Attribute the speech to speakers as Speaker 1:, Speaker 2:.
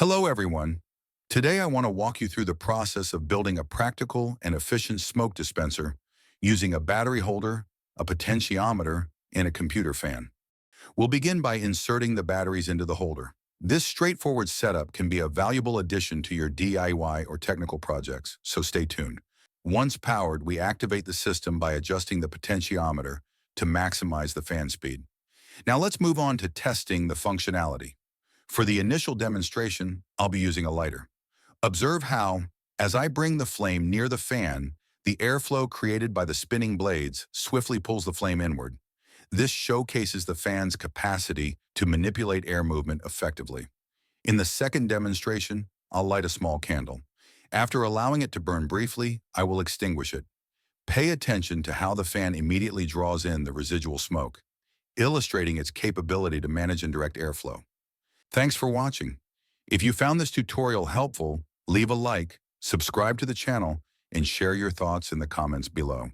Speaker 1: Hello, everyone. Today, I want to walk you through the process of building a practical and efficient smoke dispenser using a battery holder, a potentiometer, and a computer fan. We'll begin by inserting the batteries into the holder. This straightforward setup can be a valuable addition to your DIY or technical projects, so stay tuned. Once powered, we activate the system by adjusting the potentiometer to maximize the fan speed. Now let's move on to testing the functionality. For the initial demonstration, I'll be using a lighter. Observe how, as I bring the flame near the fan, the airflow created by the spinning blades swiftly pulls the flame inward. This showcases the fan's capacity to manipulate air movement effectively. In the second demonstration, I'll light a small candle. After allowing it to burn briefly, I will extinguish it. Pay attention to how the fan immediately draws in the residual smoke, illustrating its capability to manage indirect airflow. Thanks for watching. If you found this tutorial helpful, leave a like, subscribe to the channel, and share your thoughts in the comments below.